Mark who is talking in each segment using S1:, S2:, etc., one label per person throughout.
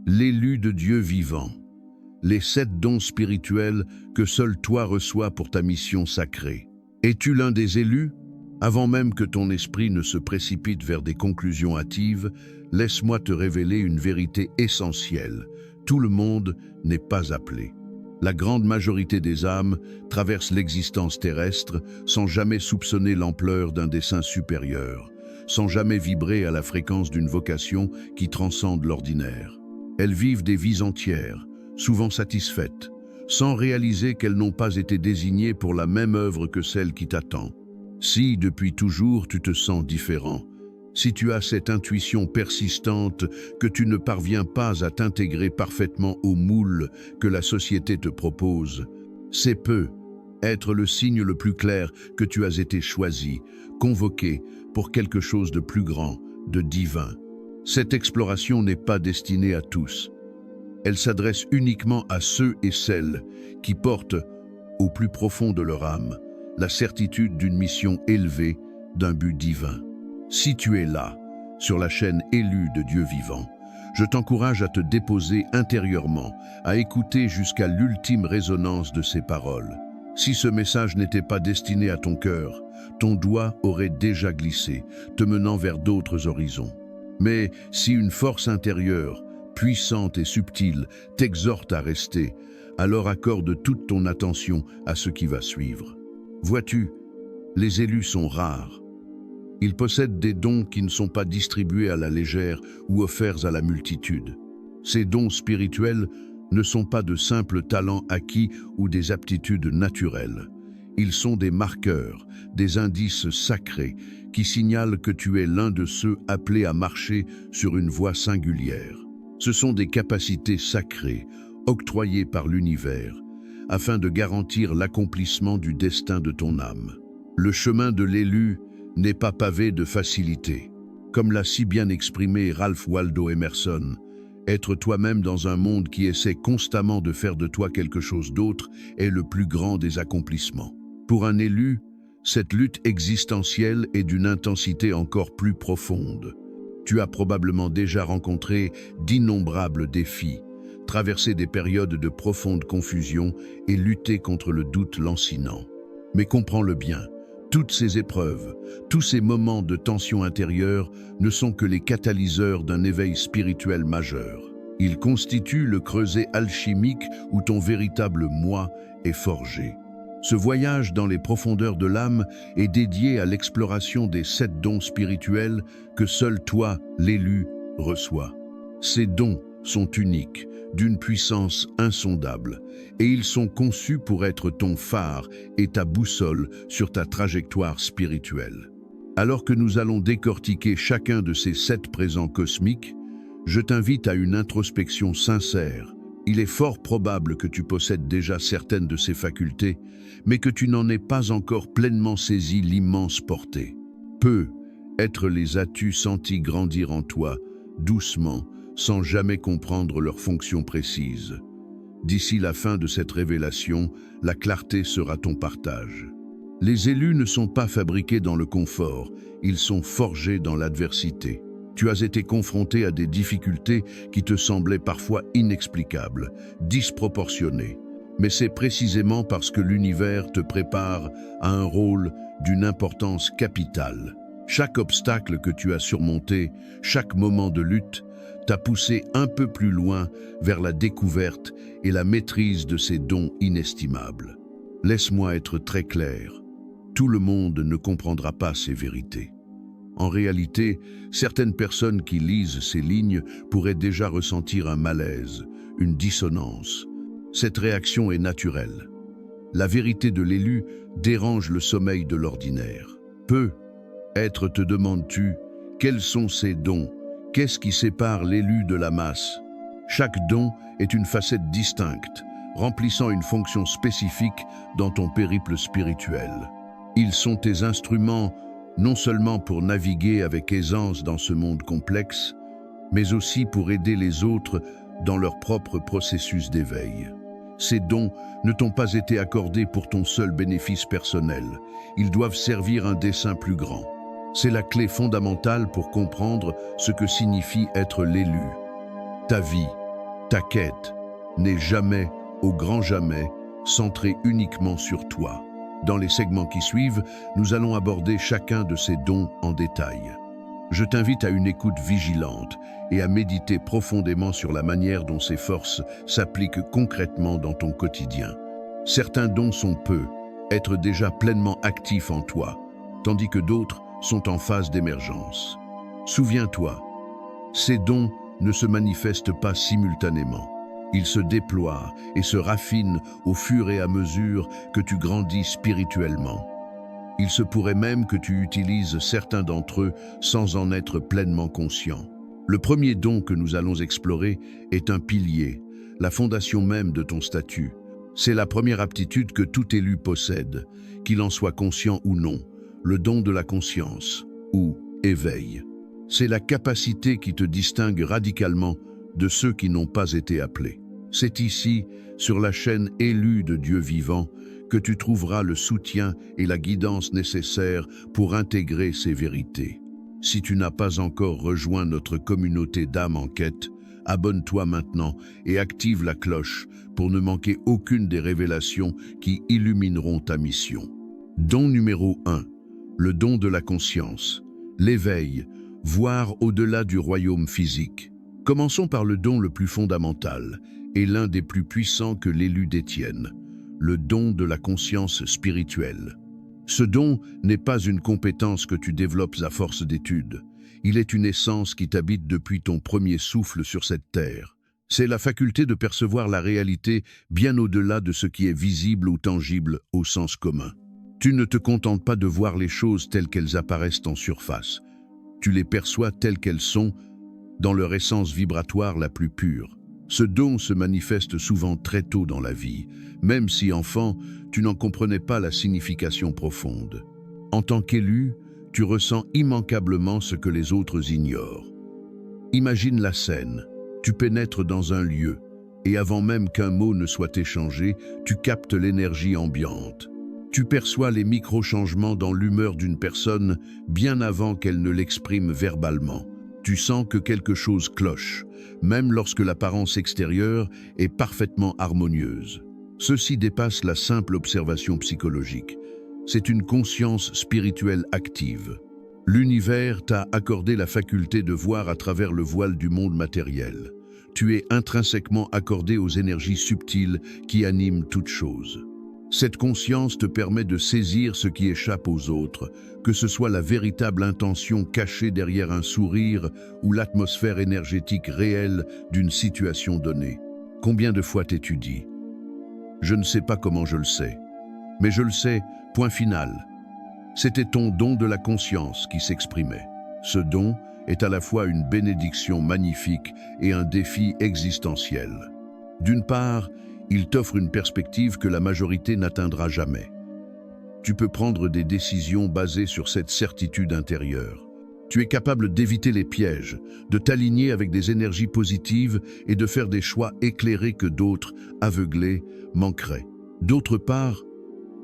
S1: l'élu de Dieu vivant, les 7 dons spirituels que seul toi reçois pour ta mission sacrée. Es-tu l'un des élus? Avant même que ton esprit ne se précipite vers des conclusions hâtives, laisse-moi te révéler une vérité essentielle. Tout le monde n'est pas appelé. La grande majorité des âmes traversent l'existence terrestre sans jamais soupçonner l'ampleur d'un dessein supérieur, sans jamais vibrer à la fréquence d'une vocation qui transcende l'ordinaire. Elles vivent des vies entières, souvent satisfaites, sans réaliser qu'elles n'ont pas été désignées pour la même œuvre que celle qui t'attend. Si, depuis toujours, tu te sens différent, si tu as cette intuition persistante que tu ne parviens pas à t'intégrer parfaitement au moule que la société te propose, c'est peu être le signe le plus clair que tu as été choisi, convoqué pour quelque chose de plus grand, de divin. Cette exploration n'est pas destinée à tous. Elle s'adresse uniquement à ceux et celles qui portent, au plus profond de leur âme, la certitude d'une mission élevée, d'un but divin. Si tu es là, sur la chaîne élue de Dieu vivant, je t'encourage à te déposer intérieurement, à écouter jusqu'à l'ultime résonance de ces paroles. Si ce message n'était pas destiné à ton cœur, ton doigt aurait déjà glissé, te menant vers d'autres horizons. Mais si une force intérieure, puissante et subtile, t'exhorte à rester, alors accorde toute ton attention à ce qui va suivre. Vois-tu, les élus sont rares. Ils possèdent des dons qui ne sont pas distribués à la légère ou offerts à la multitude. Ces dons spirituels ne sont pas de simples talents acquis ou des aptitudes naturelles. Ils sont des marqueurs, des indices sacrés qui signalent que tu es l'un de ceux appelés à marcher sur une voie singulière. Ce sont des capacités sacrées, octroyées par l'univers, afin de garantir l'accomplissement du destin de ton âme. Le chemin de l'élu n'est pas pavé de facilité. Comme l'a si bien exprimé Ralph Waldo Emerson, être toi-même dans un monde qui essaie constamment de faire de toi quelque chose d'autre est le plus grand des accomplissements. Pour un élu, cette lutte existentielle est d'une intensité encore plus profonde. Tu as probablement déjà rencontré d'innombrables défis, traversé des périodes de profonde confusion et lutté contre le doute lancinant. Mais comprends-le bien, toutes ces épreuves, tous ces moments de tension intérieure ne sont que les catalyseurs d'un éveil spirituel majeur. Ils constituent le creuset alchimique où ton véritable moi est forgé. Ce voyage dans les profondeurs de l'âme est dédié à l'exploration des 7 dons spirituels que seul toi, l'élu, reçois. Ces dons sont uniques, d'une puissance insondable, et ils sont conçus pour être ton phare et ta boussole sur ta trajectoire spirituelle. Alors que nous allons décortiquer chacun de ces 7 présents cosmiques, je t'invite à une introspection sincère. Il est fort probable que tu possèdes déjà certaines de ces facultés, mais que tu n'en aies pas encore pleinement saisi l'immense portée. Peut-être les as-tu sentis grandir en toi, doucement, sans jamais comprendre leur fonction précise. D'ici la fin de cette révélation, la clarté sera ton partage. Les élus ne sont pas fabriqués dans le confort, ils sont forgés dans l'adversité. Tu as été confronté à des difficultés qui te semblaient parfois inexplicables, disproportionnées. Mais c'est précisément parce que l'univers te prépare à un rôle d'une importance capitale. Chaque obstacle que tu as surmonté, chaque moment de lutte, t'a poussé un peu plus loin vers la découverte et la maîtrise de ces dons inestimables. Laisse-moi être très clair, tout le monde ne comprendra pas ces vérités. En réalité, certaines personnes qui lisent ces lignes pourraient déjà ressentir un malaise, une dissonance. Cette réaction est naturelle. La vérité de l'élu dérange le sommeil de l'ordinaire. Peut-être te demandes-tu, quels sont ces dons? Qu'est-ce qui sépare l'élu de la masse? Chaque don est une facette distincte, remplissant une fonction spécifique dans ton périple spirituel. Ils sont tes instruments non seulement pour naviguer avec aisance dans ce monde complexe, mais aussi pour aider les autres dans leur propre processus d'éveil. Ces dons ne t'ont pas été accordés pour ton seul bénéfice personnel, ils doivent servir un dessein plus grand. C'est la clé fondamentale pour comprendre ce que signifie être l'élu. Ta vie, Ta quête n'est jamais, au grand jamais, centrée uniquement sur toi. Dans les segments qui suivent, nous allons aborder chacun de ces dons en détail. Je t'invite à une écoute vigilante et à méditer profondément sur la manière dont ces forces s'appliquent concrètement dans ton quotidien. Certains dons être déjà pleinement actifs en toi, tandis que d'autres sont en phase d'émergence. Souviens-toi, ces dons ne se manifestent pas simultanément. Ils se déploient et se raffinent au fur et à mesure que tu grandis spirituellement. Il se pourrait même que tu utilises certains d'entre eux sans en être pleinement conscient. Le premier don que nous allons explorer est un pilier, la fondation même de ton statut. C'est la première aptitude que tout élu possède, qu'il en soit conscient ou non, le don de la conscience, ou éveil. C'est la capacité qui te distingue radicalement de ceux qui n'ont pas été appelés. C'est ici, sur la chaîne élue de Dieu vivant, que tu trouveras le soutien et la guidance nécessaires pour intégrer ces vérités. Si tu n'as pas encore rejoint notre communauté d'âmes en quête, abonne-toi maintenant et active la cloche pour ne manquer aucune des révélations qui illumineront ta mission. Don numéro 1. Le don de la conscience. L'éveil, voir au-delà du royaume physique. Commençons par le don le plus fondamental et l'un des plus puissants que l'élu détienne, le don de la conscience spirituelle. Ce don n'est pas une compétence que tu développes à force d'études. Il est une essence qui t'habite depuis ton premier souffle sur cette terre. C'est la faculté de percevoir la réalité bien au-delà de ce qui est visible ou tangible au sens commun. Tu ne te contentes pas de voir les choses telles qu'elles apparaissent en surface. Tu les perçois telles qu'elles sont, dans leur essence vibratoire la plus pure. Ce don se manifeste souvent très tôt dans la vie, même si enfant, tu n'en comprenais pas la signification profonde. En tant qu'élu, tu ressens immanquablement ce que les autres ignorent. Imagine la scène, tu pénètres dans un lieu, et avant même qu'un mot ne soit échangé, tu captes l'énergie ambiante. Tu perçois les micro-changements dans l'humeur d'une personne bien avant qu'elle ne l'exprime verbalement. Tu sens que quelque chose cloche, même lorsque l'apparence extérieure est parfaitement harmonieuse. Ceci dépasse la simple observation psychologique. C'est une conscience spirituelle active. L'univers t'a accordé la faculté de voir à travers le voile du monde matériel. Tu es intrinsèquement accordé aux énergies subtiles qui animent toute chose. Cette conscience te permet de saisir ce qui échappe aux autres, que ce soit la véritable intention cachée derrière un sourire ou l'atmosphère énergétique réelle d'une situation donnée. Combien de fois t'es-tu dit « Je ne sais pas comment je le sais, mais je le sais, point final ». C'était ton don de la conscience qui s'exprimait. Ce don est à la fois une bénédiction magnifique et un défi existentiel. D'une part, il t'offre une perspective que la majorité n'atteindra jamais. Tu peux prendre des décisions basées sur cette certitude intérieure. Tu es capable d'éviter les pièges, de t'aligner avec des énergies positives et de faire des choix éclairés que d'autres, aveuglés, manqueraient. D'autre part,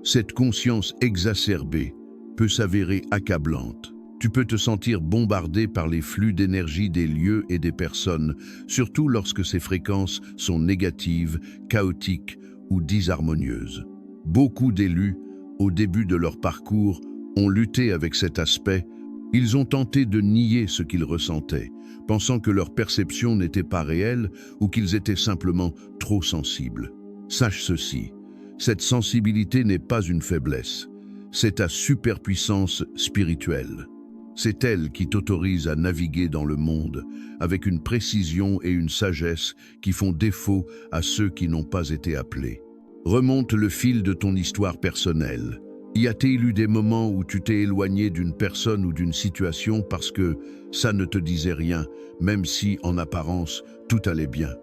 S1: cette conscience exacerbée peut s'avérer accablante. Tu peux te sentir bombardé par les flux d'énergie des lieux et des personnes, surtout lorsque ces fréquences sont négatives, chaotiques ou disharmonieuses. Beaucoup d'élus, au début de leur parcours, ont lutté avec cet aspect. Ils ont tenté de nier ce qu'ils ressentaient, pensant que leur perception n'était pas réelle ou qu'ils étaient simplement trop sensibles. Sache ceci, cette sensibilité n'est pas une faiblesse, c'est ta superpuissance spirituelle. C'est elle qui t'autorise à naviguer dans le monde avec une précision et une sagesse qui font défaut à ceux qui n'ont pas été appelés. Remonte le fil de ton histoire personnelle. Y a-t-il eu des moments où tu t'es éloigné d'une personne ou d'une situation parce que ça ne te disait rien, même si, en apparence, tout allait bien?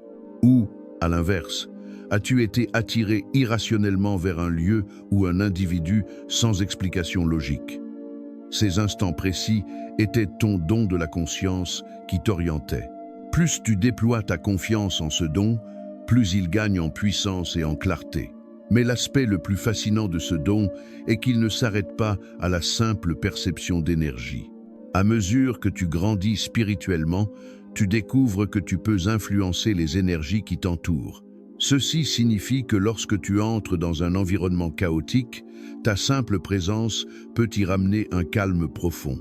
S1: Ou, à l'inverse, as-tu été attiré irrationnellement vers un lieu ou un individu sans explication logique? Ces instants précis étaient ton don de la conscience qui t'orientait. Plus tu déploies ta confiance en ce don, plus il gagne en puissance et en clarté. Mais l'aspect le plus fascinant de ce don est qu'il ne s'arrête pas à la simple perception d'énergie. À mesure que tu grandis spirituellement, tu découvres que tu peux influencer les énergies qui t'entourent. Ceci signifie que lorsque tu entres dans un environnement chaotique, ta simple présence peut y ramener un calme profond.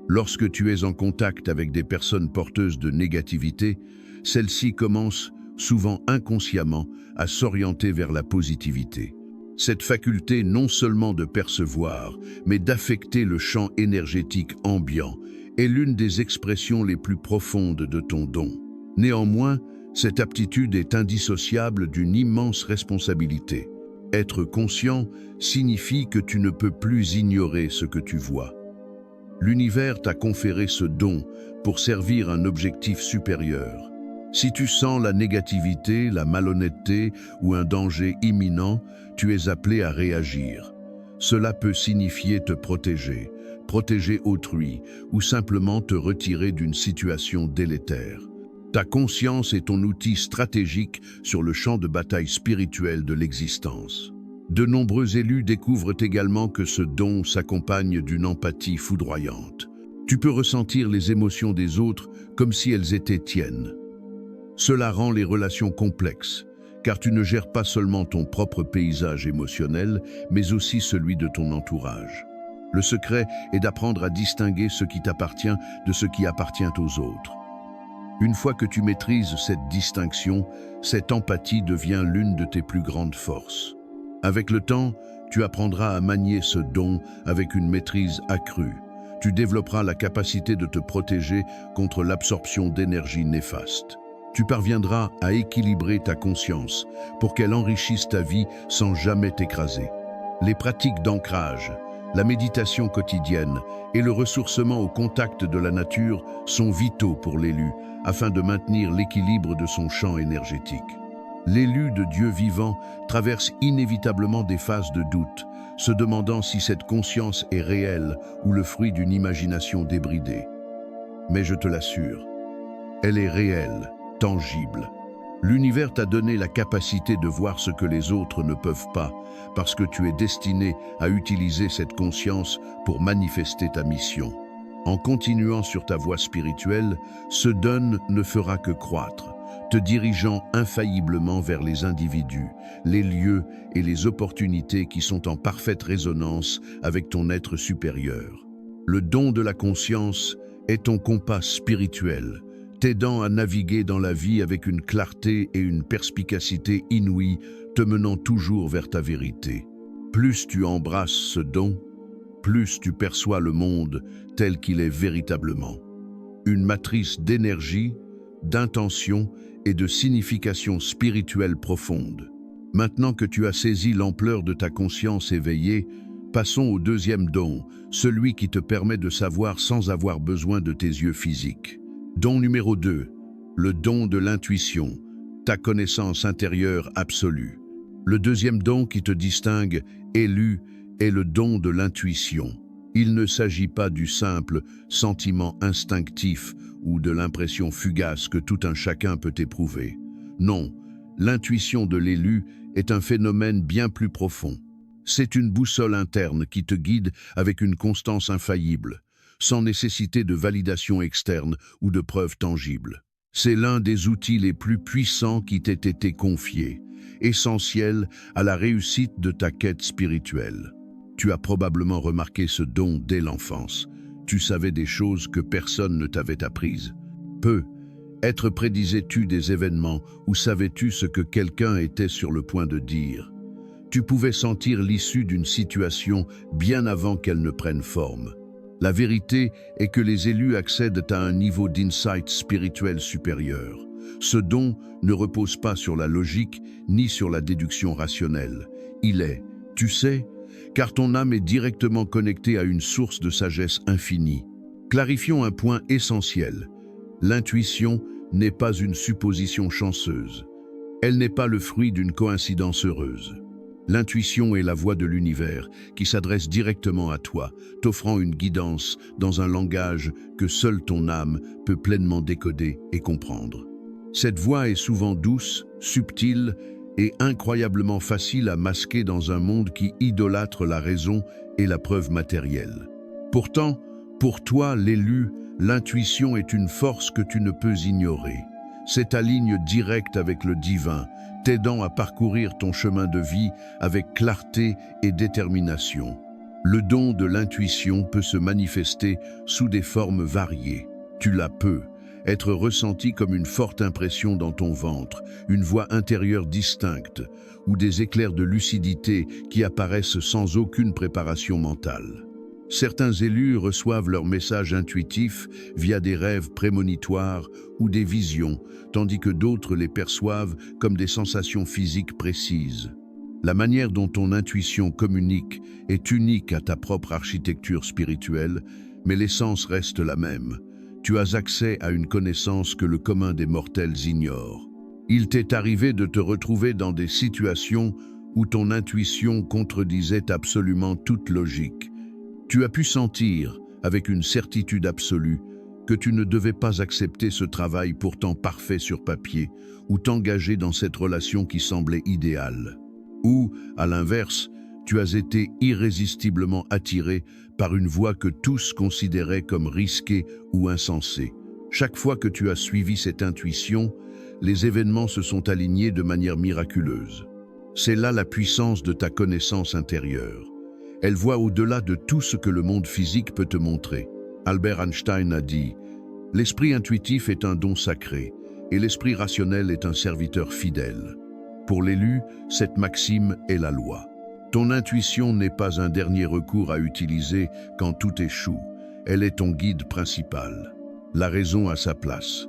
S1: Lorsque tu es en contact avec des personnes porteuses de négativité, celles-ci commencent, souvent inconsciemment, à s'orienter vers la positivité. Cette faculté non seulement de percevoir, mais d'affecter le champ énergétique ambiant est l'une des expressions les plus profondes de ton don. Néanmoins, cette aptitude est indissociable d'une immense responsabilité. Être conscient signifie que tu ne peux plus ignorer ce que tu vois. L'univers t'a conféré ce don pour servir un objectif supérieur. Si tu sens la négativité, la malhonnêteté ou un danger imminent, tu es appelé à réagir. Cela peut signifier te protéger, protéger autrui ou simplement te retirer d'une situation délétère. Ta conscience est ton outil stratégique sur le champ de bataille spirituel de l'existence. De nombreux élus découvrent également que ce don s'accompagne d'une empathie foudroyante. Tu peux ressentir les émotions des autres comme si elles étaient tiennes. Cela rend les relations complexes, car tu ne gères pas seulement ton propre paysage émotionnel, mais aussi celui de ton entourage. Le secret est d'apprendre à distinguer ce qui t'appartient de ce qui appartient aux autres. Une fois que tu maîtrises cette distinction, cette empathie devient l'une de tes plus grandes forces. Avec le temps, tu apprendras à manier ce don avec une maîtrise accrue. Tu développeras la capacité de te protéger contre l'absorption d'énergie néfaste. Tu parviendras à équilibrer ta conscience pour qu'elle enrichisse ta vie sans jamais t'écraser. Les pratiques d'ancrage, la méditation quotidienne et le ressourcement au contact de la nature sont vitaux pour l'élu afin de maintenir l'équilibre de son champ énergétique. L'élu de Dieu vivant traverse inévitablement des phases de doute, se demandant si cette conscience est réelle ou le fruit d'une imagination débridée. Mais je te l'assure, elle est réelle, tangible. L'univers t'a donné la capacité de voir ce que les autres ne peuvent pas, parce que tu es destiné à utiliser cette conscience pour manifester ta mission. En continuant sur ta voie spirituelle, ce don ne fera que croître, te dirigeant infailliblement vers les individus, les lieux et les opportunités qui sont en parfaite résonance avec ton être supérieur. Le don de la conscience est ton compas spirituel, t'aidant à naviguer dans la vie avec une clarté et une perspicacité inouïes, te menant toujours vers ta vérité. Plus tu embrasses ce don, plus tu perçois le monde tel qu'il est véritablement. Une matrice d'énergie, d'intention et de signification spirituelle profonde. Maintenant que tu as saisi l'ampleur de ta conscience éveillée, passons au deuxième don, celui qui te permet de savoir sans avoir besoin de tes yeux physiques. Don numéro 2, le don de l'intuition, ta connaissance intérieure absolue. Le deuxième don qui te distingue, élu, est le don de l'intuition. Il ne s'agit pas du simple sentiment instinctif ou de l'impression fugace que tout un chacun peut éprouver. Non, l'intuition de l'élu est un phénomène bien plus profond. C'est une boussole interne qui te guide avec une constance infaillible, sans nécessité de validation externe ou de preuves tangibles. C'est l'un des outils les plus puissants qui t'ait été confié, essentiel à la réussite de ta quête spirituelle. Tu as probablement remarqué ce don dès l'enfance. Tu savais des choses que personne ne t'avait apprises. Être prédisais-tu des événements ou savais-tu ce que quelqu'un était sur le point de dire? Tu pouvais sentir l'issue d'une situation bien avant qu'elle ne prenne forme. La vérité est que les élus accèdent à un niveau d'insight spirituel supérieur. Ce don ne repose pas sur la logique ni sur la déduction rationnelle. Il est, tu sais, car ton âme est directement connectée à une source de sagesse infinie. Clarifions un point essentiel. L'intuition n'est pas une supposition chanceuse. Elle n'est pas le fruit d'une coïncidence heureuse. L'intuition est la voix de l'univers qui s'adresse directement à toi, t'offrant une guidance dans un langage que seule ton âme peut pleinement décoder et comprendre. Cette voix est souvent douce, subtile et incroyablement facile à masquer dans un monde qui idolâtre la raison et la preuve matérielle. Pourtant, pour toi, l'élu, L'intuition est une force que tu ne peux ignorer. C'est ta ligne directe avec le divin, t'aidant à parcourir ton chemin de vie avec clarté et détermination. Le don de l'intuition peut se manifester sous des formes variées. Tu la peux être ressenti comme une forte impression dans ton ventre, une voix intérieure distincte ou des éclairs de lucidité qui apparaissent sans aucune préparation mentale. Certains élus reçoivent leurs messages intuitifs via des rêves prémonitoires ou des visions, tandis que d'autres les perçoivent comme des sensations physiques précises. La manière dont ton intuition communique est unique à ta propre architecture spirituelle, mais l'essence reste la même. Tu as accès à une connaissance que le commun des mortels ignore. Il t'est arrivé de te retrouver dans des situations où ton intuition contredisait absolument toute logique. Tu as pu sentir, avec une certitude absolue, que tu ne devais pas accepter ce travail pourtant parfait sur papier, ou t'engager dans cette relation qui semblait idéale. Ou, à l'inverse, tu as été irrésistiblement attiré par une voie que tous considéraient comme risquée ou insensée. Chaque fois que tu as suivi cette intuition, les événements se sont alignés de manière miraculeuse. C'est là la puissance de ta connaissance intérieure. Elle voit au-delà de tout ce que le monde physique peut te montrer. Albert Einstein a dit « L'esprit intuitif est un don sacré, et l'esprit rationnel est un serviteur fidèle. » Pour l'élu, cette maxime est la loi. Ton intuition n'est pas un dernier recours à utiliser quand tout échoue. Elle est ton guide principal. La raison a sa place,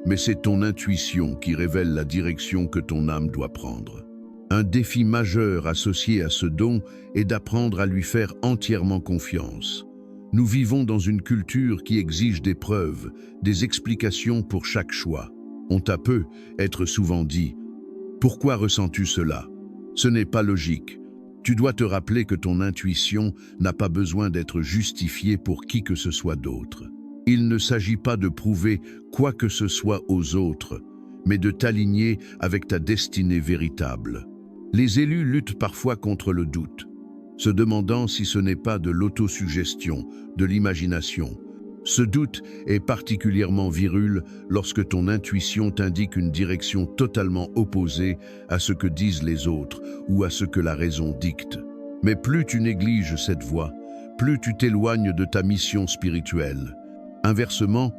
S1: mais c'est ton intuition qui révèle la direction que ton âme doit prendre. Un défi majeur associé à ce don est d'apprendre à lui faire entièrement confiance. Nous vivons dans une culture qui exige des preuves, des explications pour chaque choix. On t'a peut être souvent dit « Pourquoi ressens-tu cela ?» Ce n'est pas logique. Tu dois te rappeler que ton intuition n'a pas besoin d'être justifiée pour qui que ce soit d'autre. Il ne s'agit pas de prouver quoi que ce soit aux autres, mais de t'aligner avec ta destinée véritable. Les élus luttent parfois contre le doute, se demandant si ce n'est pas de l'autosuggestion, de l'imagination. Ce doute est particulièrement virulent lorsque ton intuition t'indique une direction totalement opposée à ce que disent les autres ou à ce que la raison dicte. Mais plus tu négliges cette voie, plus tu t'éloignes de ta mission spirituelle. Inversement,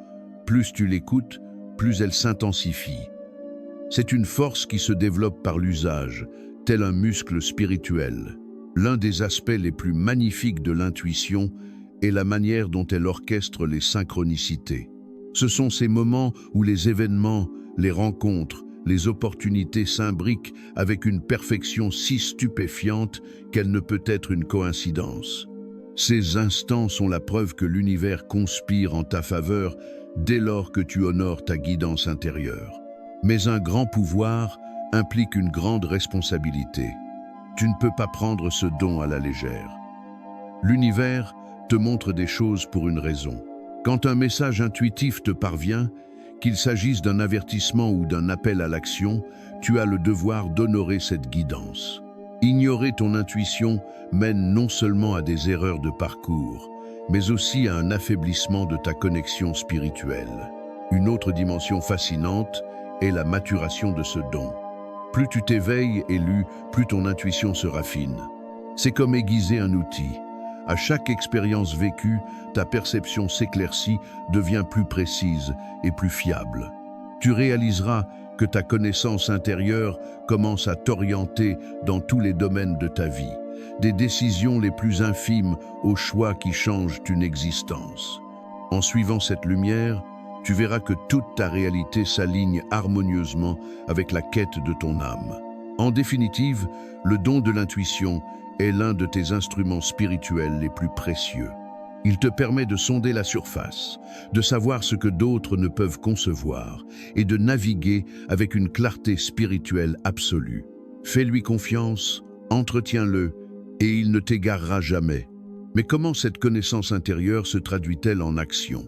S1: plus tu l'écoutes, plus elle s'intensifie. C'est une force qui se développe par l'usage, tel un muscle spirituel. L'un des aspects les plus magnifiques de l'intuition est la manière dont elle orchestre les synchronicités. Ce sont ces moments où les événements, les rencontres, les opportunités s'imbriquent avec une perfection si stupéfiante qu'elle ne peut être une coïncidence. Ces instants sont la preuve que l'univers conspire en ta faveur dès lors que tu honores ta guidance intérieure. Mais un grand pouvoir implique une grande responsabilité. Tu ne peux pas prendre ce don à la légère. L'univers te montre des choses pour une raison. Quand un message intuitif te parvient, qu'il s'agisse d'un avertissement ou d'un appel à l'action, tu as le devoir d'honorer cette guidance. Ignorer ton intuition mène non seulement à des erreurs de parcours, mais aussi à un affaiblissement de ta connexion spirituelle. Une autre dimension fascinante est la maturation de ce don. Plus tu t'éveilles, élu, plus ton intuition se raffine. C'est comme aiguiser un outil. À chaque expérience vécue, ta perception s'éclaircit, devient plus précise et plus fiable. Tu réaliseras que ta connaissance intérieure commence à t'orienter dans tous les domaines de ta vie, des décisions les plus infimes aux choix qui changent une existence. En suivant cette lumière, tu verras que toute ta réalité s'aligne harmonieusement avec la quête de ton âme. En définitive, le don de l'intuition est l'un de tes instruments spirituels les plus précieux. Il te permet de sonder la surface, de savoir ce que d'autres ne peuvent concevoir et de naviguer avec une clarté spirituelle absolue. Fais-lui confiance, entretiens-le et il ne t'égarera jamais. Mais comment cette connaissance intérieure se traduit-elle en action?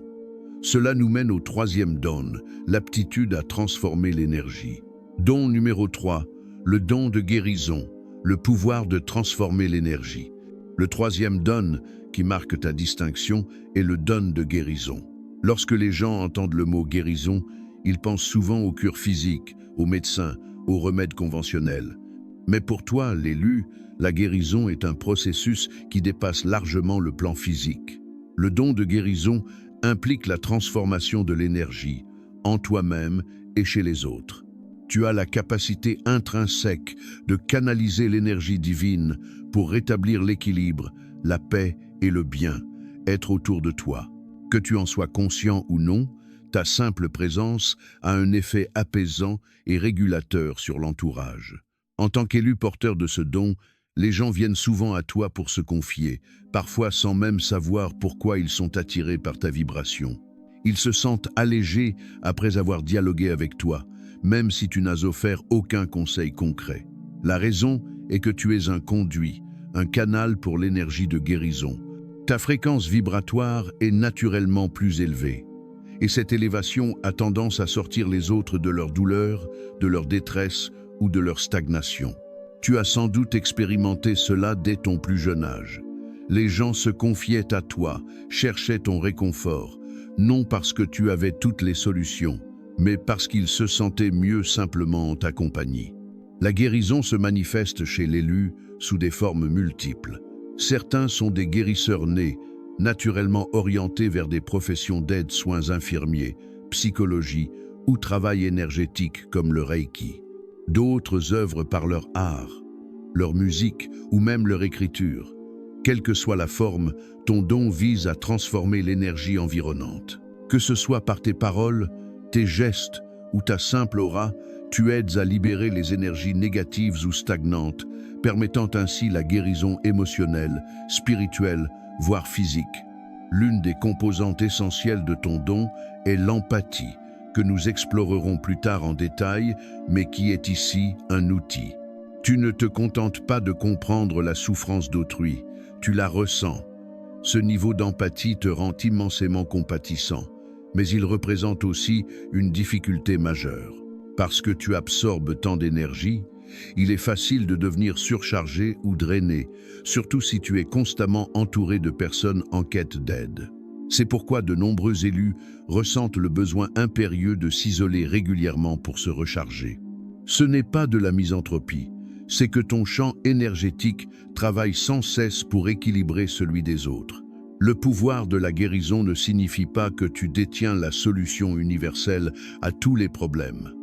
S1: Cela nous mène au troisième don, l'aptitude à transformer l'énergie. Don numéro 3, le don de guérison, le pouvoir de transformer l'énergie. Le troisième don qui marque ta distinction est le don de guérison. Lorsque les gens entendent le mot guérison, ils pensent souvent aux cures physiques, aux médecins, aux remèdes conventionnels. Mais pour toi, l'élu, la guérison est un processus qui dépasse largement le plan physique. Le don de guérison implique la transformation de l'énergie, en toi-même et chez les autres. Tu as la capacité intrinsèque de canaliser l'énergie divine pour rétablir l'équilibre, la paix et le bien, être autour de toi. Que tu en sois conscient ou non, ta simple présence a un effet apaisant et régulateur sur l'entourage. En tant qu'élu porteur de ce don, les gens viennent souvent à toi pour se confier, parfois sans même savoir pourquoi ils sont attirés par ta vibration. Ils se sentent allégés après avoir dialogué avec toi, même si tu n'as offert aucun conseil concret. La raison est que tu es un conduit, un canal pour l'énergie de guérison. Ta fréquence vibratoire est naturellement plus élevée. Et cette élévation a tendance à sortir les autres de leur douleur, de leur détresse ou de leur stagnation. Tu as sans doute expérimenté cela dès ton plus jeune âge. Les gens se confiaient à toi, cherchaient ton réconfort, non parce que tu avais toutes les solutions, mais parce qu'ils se sentaient mieux simplement en ta compagnie. La guérison se manifeste chez l'élu sous des formes multiples. Certains sont des guérisseurs nés, naturellement orientés vers des professions d'aide, soins infirmiers, psychologie ou travail énergétique comme le Reiki. D'autres œuvrent par leur art, leur musique ou même leur écriture. Quelle que soit la forme, ton don vise à transformer l'énergie environnante. Que ce soit par tes paroles, tes gestes ou ta simple aura, tu aides à libérer les énergies négatives ou stagnantes, permettant ainsi la guérison émotionnelle, spirituelle, voire physique. L'une des composantes essentielles de ton don est l'empathie, que nous explorerons plus tard en détail, mais qui est ici un outil. Tu ne te contentes pas de comprendre la souffrance d'autrui, tu la ressens. Ce niveau d'empathie te rend immensément compatissant, mais il représente aussi une difficulté majeure. Parce que tu absorbes tant d'énergie, il est facile de devenir surchargé ou drainé, surtout si tu es constamment entouré de personnes en quête d'aide. C'est pourquoi de nombreux élus ressentent le besoin impérieux de s'isoler régulièrement pour se recharger. Ce n'est pas de la misanthropie, c'est que ton champ énergétique travaille sans cesse pour équilibrer celui des autres. Le pouvoir de la guérison ne signifie pas que tu détiens la solution universelle à tous les problèmes.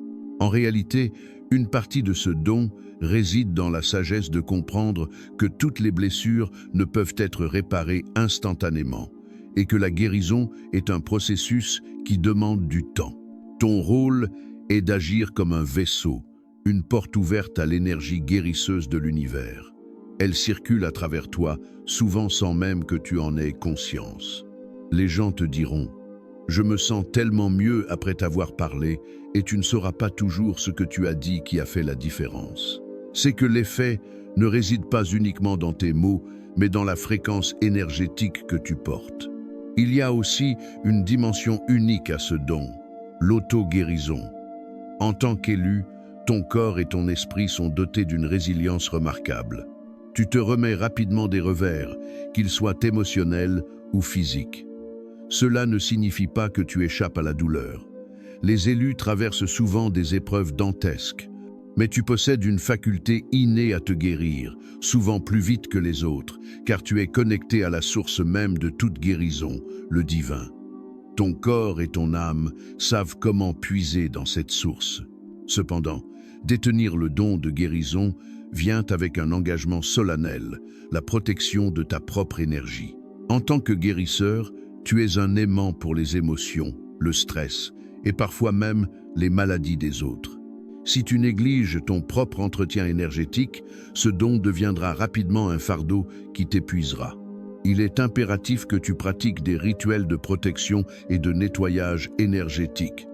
S1: En réalité, une partie de ce don réside dans la sagesse de comprendre que toutes les blessures ne peuvent être réparées instantanément et que la guérison est un processus qui demande du temps. Ton rôle est d'agir comme un vaisseau, une porte ouverte à l'énergie guérisseuse de l'univers. Elle circule à travers toi, souvent sans même que tu en aies conscience. Les gens te diront « Je me sens tellement mieux après t'avoir parlé » et tu ne sauras pas toujours ce que tu as dit qui a fait la différence. C'est que l'effet ne réside pas uniquement dans tes mots, mais dans la fréquence énergétique que tu portes. Il y a aussi une dimension unique à ce don, l'auto-guérison. En tant qu'élu, ton corps et ton esprit sont dotés d'une résilience remarquable. Tu te remets rapidement des revers, qu'ils soient émotionnels ou physiques. Cela ne signifie pas que tu échappes à la douleur. Les élus traversent souvent des épreuves dantesques, mais tu possèdes une faculté innée à te guérir, souvent plus vite que les autres, car tu es connecté à la source même de toute guérison, le divin. Ton corps et ton âme savent comment puiser dans cette source. Cependant, détenir le don de guérison vient avec un engagement solennel, la protection de ta propre énergie. En tant que guérisseur, tu es un aimant pour les émotions, le stress, et parfois même les maladies des autres. Si tu négliges ton propre entretien énergétique, ce don deviendra rapidement un fardeau qui t'épuisera. Il est impératif que tu pratiques des rituels de protection et de nettoyage énergétique.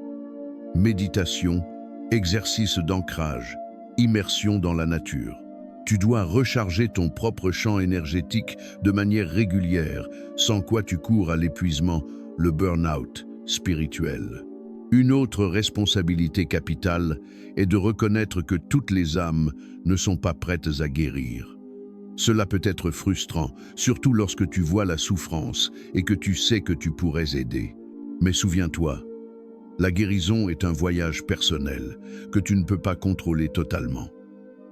S1: Méditation, exercice d'ancrage, immersion dans la nature. Tu dois recharger ton propre champ énergétique de manière régulière, sans quoi tu cours à l'épuisement, le burn-out spirituel. Une autre responsabilité capitale est de reconnaître que toutes les âmes ne sont pas prêtes à guérir. Cela peut être frustrant, surtout lorsque tu vois la souffrance et que tu sais que tu pourrais aider. Mais souviens-toi, la guérison est un voyage personnel que tu ne peux pas contrôler totalement.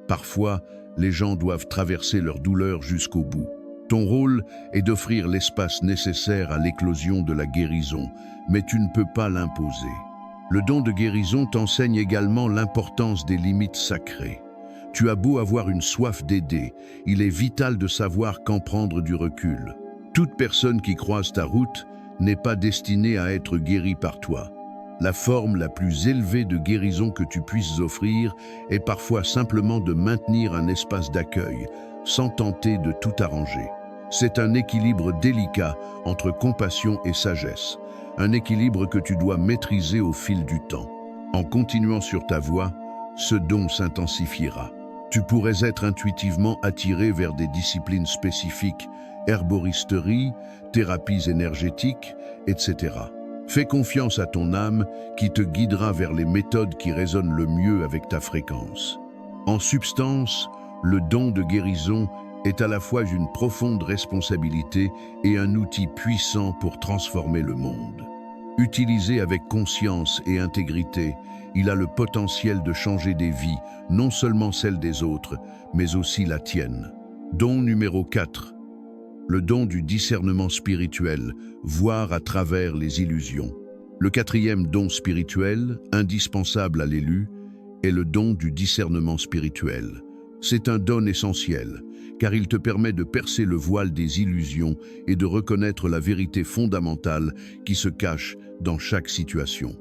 S1: Parfois, les gens doivent traverser leur douleur jusqu'au bout. Ton rôle est d'offrir l'espace nécessaire à l'éclosion de la guérison, mais tu ne peux pas l'imposer. Le don de guérison t'enseigne également l'importance des limites sacrées. Tu as beau avoir une soif d'aider, il est vital de savoir quand prendre du recul. Toute personne qui croise ta route n'est pas destinée à être guérie par toi. La forme la plus élevée de guérison que tu puisses offrir est parfois simplement de maintenir un espace d'accueil, sans tenter de tout arranger. C'est un équilibre délicat entre compassion et sagesse, un équilibre que tu dois maîtriser au fil du temps. En continuant sur ta voie, ce don s'intensifiera. Tu pourrais être intuitivement attiré vers des disciplines spécifiques, herboristerie, thérapies énergétiques, etc. Fais confiance à ton âme qui te guidera vers les méthodes qui résonnent le mieux avec ta fréquence. En substance, le don de guérison est à la fois une profonde responsabilité et un outil puissant pour transformer le monde. Utilisé avec conscience et intégrité, il a le potentiel de changer des vies, non seulement celles des autres, mais aussi la tienne. Don numéro 4. Le don du discernement spirituel, voir à travers les illusions. Le quatrième don spirituel, indispensable à l'élu, est le don du discernement spirituel. C'est un don essentiel, car il te permet de percer le voile des illusions et de reconnaître la vérité fondamentale qui se cache dans chaque situation.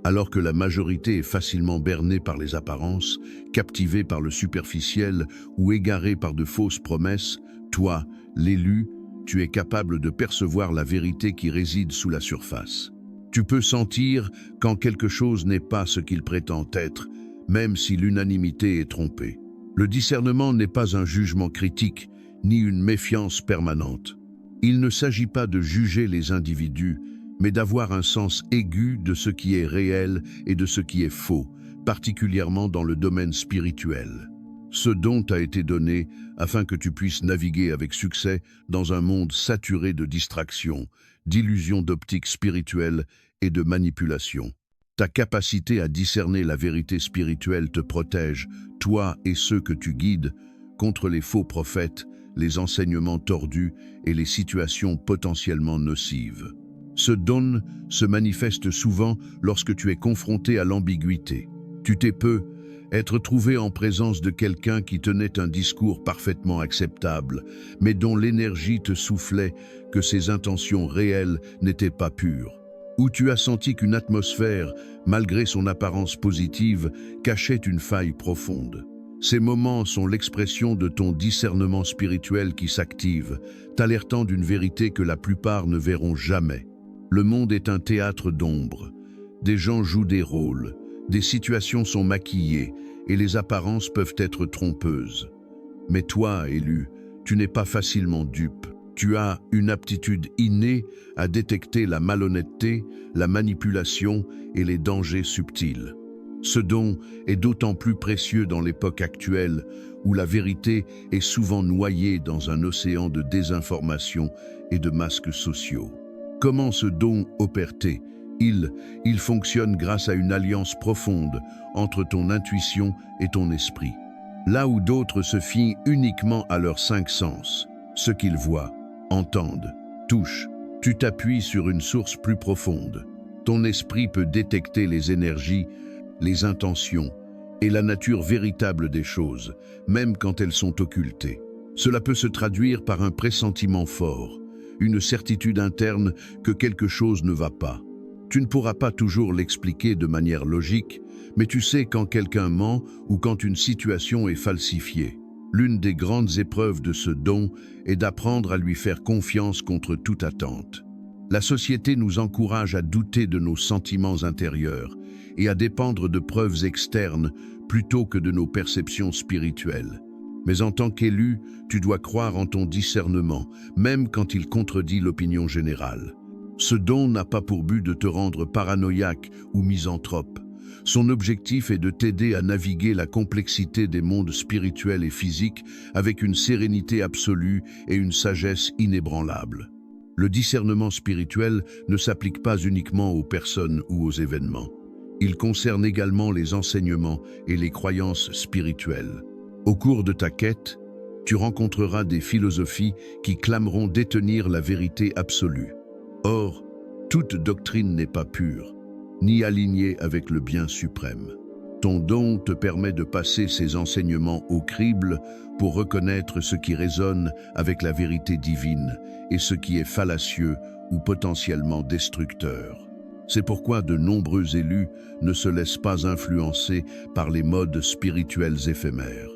S1: Alors que la majorité est facilement bernée par les apparences, captivée par le superficiel ou égarée par de fausses promesses, toi, l'élu, tu es capable de percevoir la vérité qui réside sous la surface. Tu peux sentir quand quelque chose n'est pas ce qu'il prétend être, même si l'unanimité est trompée. Le discernement n'est pas un jugement critique, ni une méfiance permanente. Il ne s'agit pas de juger les individus, mais d'avoir un sens aigu de ce qui est réel et de ce qui est faux, particulièrement dans le domaine spirituel. Ce don t'a été donné afin que tu puisses naviguer avec succès dans un monde saturé de distractions, d'illusions d'optique spirituelle et de manipulation. Ta capacité à discerner la vérité spirituelle te protège, toi et ceux que tu guides, contre les faux prophètes, les enseignements tordus et les situations potentiellement nocives. Ce don se manifeste souvent lorsque tu es confronté à l'ambiguïté. Tu t'es peu être trouvé en présence de quelqu'un qui tenait un discours parfaitement acceptable, mais dont l'énergie te soufflait que ses intentions réelles n'étaient pas pures. Ou tu as senti qu'une atmosphère, malgré son apparence positive, cachait une faille profonde. Ces moments sont l'expression de ton discernement spirituel qui s'active, t'alertant d'une vérité que la plupart ne verront jamais. Le monde est un théâtre d'ombre. Des gens jouent des rôles, des situations sont maquillées et les apparences peuvent être trompeuses. Mais toi, élu, tu n'es pas facilement dupe. Tu as une aptitude innée à détecter la malhonnêteté, la manipulation et les dangers subtils. Ce don est d'autant plus précieux dans l'époque actuelle où la vérité est souvent noyée dans un océan de désinformation et de masques sociaux. Comment ce don opère-t-il ? Il fonctionne grâce à une alliance profonde entre ton intuition et ton esprit. Là où d'autres se fient uniquement à leurs 5 sens, ce qu'ils voient, entendent, touchent, tu t'appuies sur une source plus profonde. Ton esprit peut détecter les énergies, les intentions et la nature véritable des choses, même quand elles sont occultées. Cela peut se traduire par un pressentiment fort, une certitude interne que quelque chose ne va pas. Tu ne pourras pas toujours l'expliquer de manière logique, mais tu sais quand quelqu'un ment ou quand une situation est falsifiée. L'une des grandes épreuves de ce don est d'apprendre à lui faire confiance contre toute attente. La société nous encourage à douter de nos sentiments intérieurs et à dépendre de preuves externes plutôt que de nos perceptions spirituelles. Mais en tant qu'élu, tu dois croire en ton discernement, même quand il contredit l'opinion générale. Ce don n'a pas pour but de te rendre paranoïaque ou misanthrope. Son objectif est de t'aider à naviguer la complexité des mondes spirituels et physiques avec une sérénité absolue et une sagesse inébranlable. Le discernement spirituel ne s'applique pas uniquement aux personnes ou aux événements. Il concerne également les enseignements et les croyances spirituelles. Au cours de ta quête, tu rencontreras des philosophies qui clameront détenir la vérité absolue. Or, toute doctrine n'est pas pure, ni alignée avec le bien suprême. Ton don te permet de passer ces enseignements au crible pour reconnaître ce qui résonne avec la vérité divine et ce qui est fallacieux ou potentiellement destructeur. C'est pourquoi de nombreux élus ne se laissent pas influencer par les modes spirituels éphémères.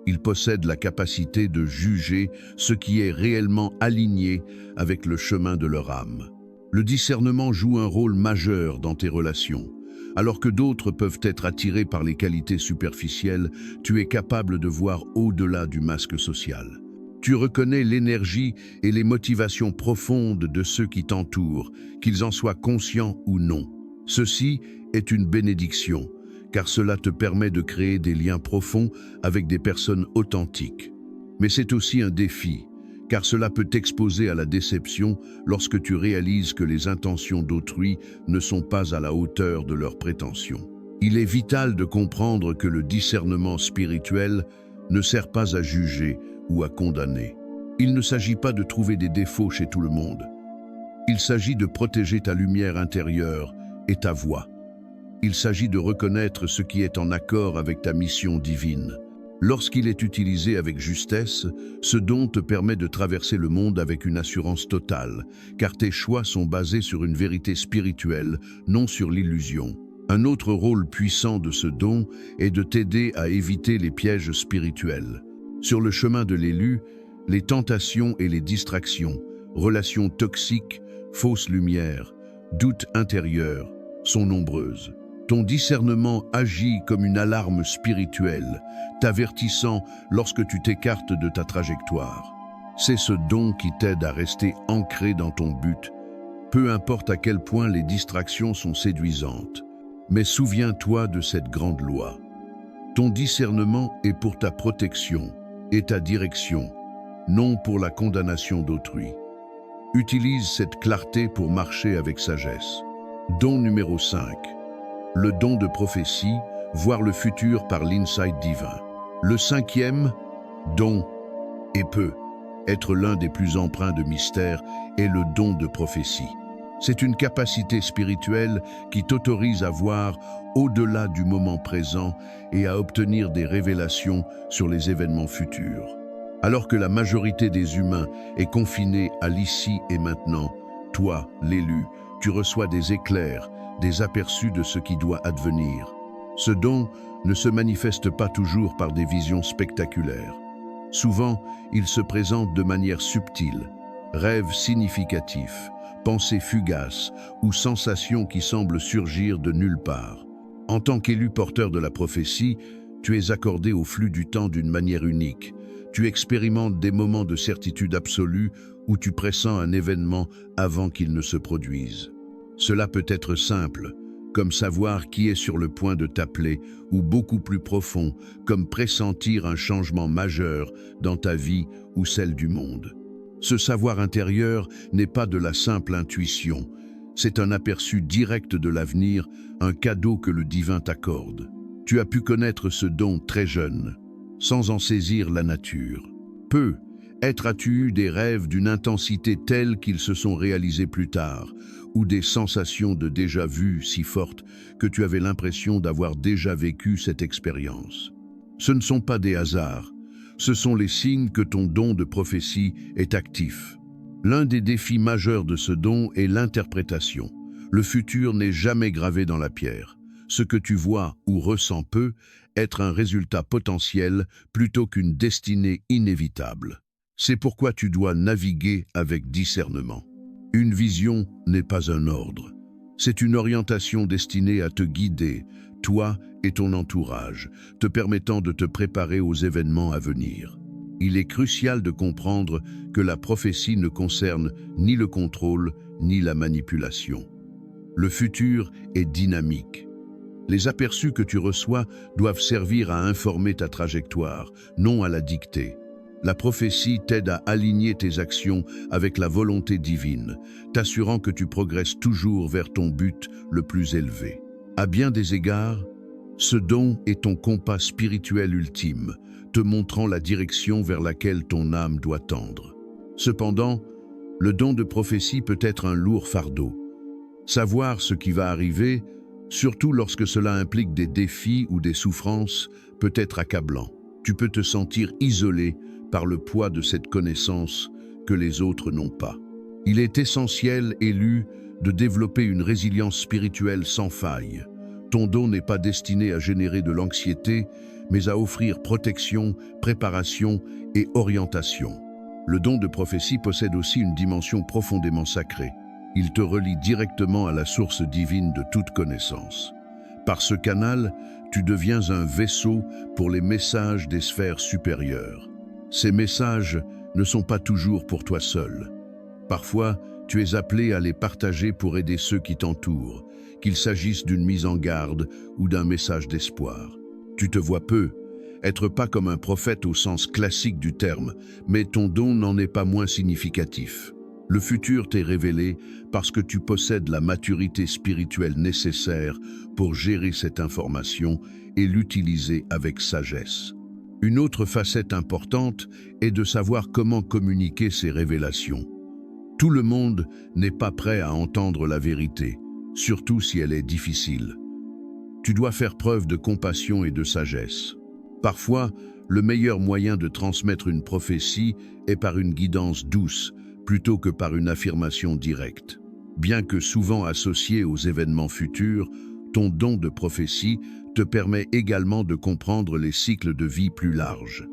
S1: Ils possèdent la capacité de juger ce qui est réellement aligné avec le chemin de leur âme. Le discernement joue un rôle majeur dans tes relations. Alors que d'autres peuvent être attirés par les qualités superficielles, tu es capable de voir au-delà du masque social. Tu reconnais l'énergie et les motivations profondes de ceux qui t'entourent, qu'ils en soient conscients ou non. Ceci est une bénédiction, car cela te permet de créer des liens profonds avec des personnes authentiques. Mais c'est aussi un défi, car cela peut t'exposer à la déception lorsque tu réalises que les intentions d'autrui ne sont pas à la hauteur de leurs prétentions. Il est vital de comprendre que le discernement spirituel ne sert pas à juger ou à condamner. Il ne s'agit pas de trouver des défauts chez tout le monde. Il s'agit de protéger ta lumière intérieure et ta voix. Il s'agit de reconnaître ce qui est en accord avec ta mission divine. Lorsqu'il est utilisé avec justesse, ce don te permet de traverser le monde avec une assurance totale, car tes choix sont basés sur une vérité spirituelle, non sur l'illusion. Un autre rôle puissant de ce don est de t'aider à éviter les pièges spirituels. Sur le chemin de l'élu, les tentations et les distractions, relations toxiques, fausses lumières, doutes intérieurs sont nombreuses. Ton discernement agit comme une alarme spirituelle, t'avertissant lorsque tu t'écartes de ta trajectoire. C'est ce don qui t'aide à rester ancré dans ton but, peu importe à quel point les distractions sont séduisantes. Mais souviens-toi de cette grande loi. Ton discernement est pour ta protection et ta direction, non pour la condamnation d'autrui. Utilise cette clarté pour marcher avec sagesse. Don numéro 5. Le don de prophétie, voir le futur par l'insight divin. Le 5e don, et peut être l'un des plus empreints de mystère, est le don de prophétie. C'est une capacité spirituelle qui t'autorise à voir au-delà du moment présent et à obtenir des révélations sur les événements futurs. Alors que la majorité des humains est confinée à l'ici et maintenant, toi, l'élu, tu reçois des éclairs, des aperçus de ce qui doit advenir. Ce don ne se manifeste pas toujours par des visions spectaculaires. Souvent, il se présente de manière subtile, rêves significatifs, pensées fugaces ou sensations qui semblent surgir de nulle part. En tant qu'élu porteur de la prophétie, tu es accordé au flux du temps d'une manière unique. Tu expérimentes des moments de certitude absolue où tu pressens un événement avant qu'il ne se produise. Cela peut être simple, comme savoir qui est sur le point de t'appeler, ou beaucoup plus profond, comme pressentir un changement majeur dans ta vie ou celle du monde. Ce savoir intérieur n'est pas de la simple intuition, c'est un aperçu direct de l'avenir, un cadeau que le divin t'accorde. Tu as pu connaître ce don très jeune, sans en saisir la nature. Peut-être as-tu eu des rêves d'une intensité telle qu'ils se sont réalisés plus tard, ou des sensations de déjà-vu si fortes que tu avais l'impression d'avoir déjà vécu cette expérience. Ce ne sont pas des hasards, ce sont les signes que ton don de prophétie est actif. L'un des défis majeurs de ce don est l'interprétation. Le futur n'est jamais gravé dans la pierre. Ce que tu vois ou ressens peut être un résultat potentiel plutôt qu'une destinée inévitable. C'est pourquoi tu dois naviguer avec discernement. Une vision n'est pas un ordre. C'est une orientation destinée à te guider, toi et ton entourage, te permettant de te préparer aux événements à venir. Il est crucial de comprendre que la prophétie ne concerne ni le contrôle ni la manipulation. Le futur est dynamique. Les aperçus que tu reçois doivent servir à informer ta trajectoire, non à la dicter. La prophétie t'aide à aligner tes actions avec la volonté divine, t'assurant que tu progresses toujours vers ton but le plus élevé. À bien des égards, ce don est ton compas spirituel ultime, te montrant la direction vers laquelle ton âme doit tendre. Cependant, le don de prophétie peut être un lourd fardeau. Savoir ce qui va arriver, surtout lorsque cela implique des défis ou des souffrances, peut être accablant. Tu peux te sentir isolé par le poids de cette connaissance que les autres n'ont pas. Il est essentiel, élu, de développer une résilience spirituelle sans faille. Ton don n'est pas destiné à générer de l'anxiété, mais à offrir protection, préparation et orientation. Le don de prophétie possède aussi une dimension profondément sacrée. Il te relie directement à la source divine de toute connaissance. Par ce canal, tu deviens un vaisseau pour les messages des sphères supérieures. Ces messages ne sont pas toujours pour toi seul. Parfois, tu es appelé à les partager pour aider ceux qui t'entourent, qu'il s'agisse d'une mise en garde ou d'un message d'espoir. Tu te vois peu, être pas comme un prophète au sens classique du terme, mais ton don n'en est pas moins significatif. Le futur t'est révélé parce que tu possèdes la maturité spirituelle nécessaire pour gérer cette information et l'utiliser avec sagesse. Une autre facette importante est de savoir comment communiquer ces révélations. Tout le monde n'est pas prêt à entendre la vérité, surtout si elle est difficile. Tu dois faire preuve de compassion et de sagesse. Parfois, le meilleur moyen de transmettre une prophétie est par une guidance douce, plutôt que par une affirmation directe. Bien que souvent associé aux événements futurs, ton don de prophétie te permet également de comprendre les cycles de vie plus larges.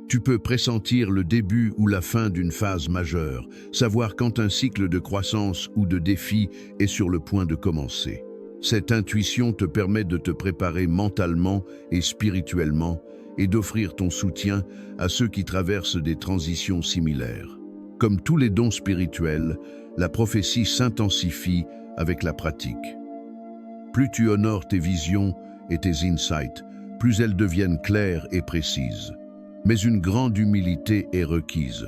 S1: Tu peux pressentir le début ou la fin d'une phase majeure, savoir quand un cycle de croissance ou de défi est sur le point de commencer. Cette intuition te permet de te préparer mentalement et spirituellement et d'offrir ton soutien à ceux qui traversent des transitions similaires. Comme tous les dons spirituels, la prophétie s'intensifie avec la pratique. Plus tu honores tes visions et tes insights, plus elles deviennent claires et précises. Mais une grande humilité est requise.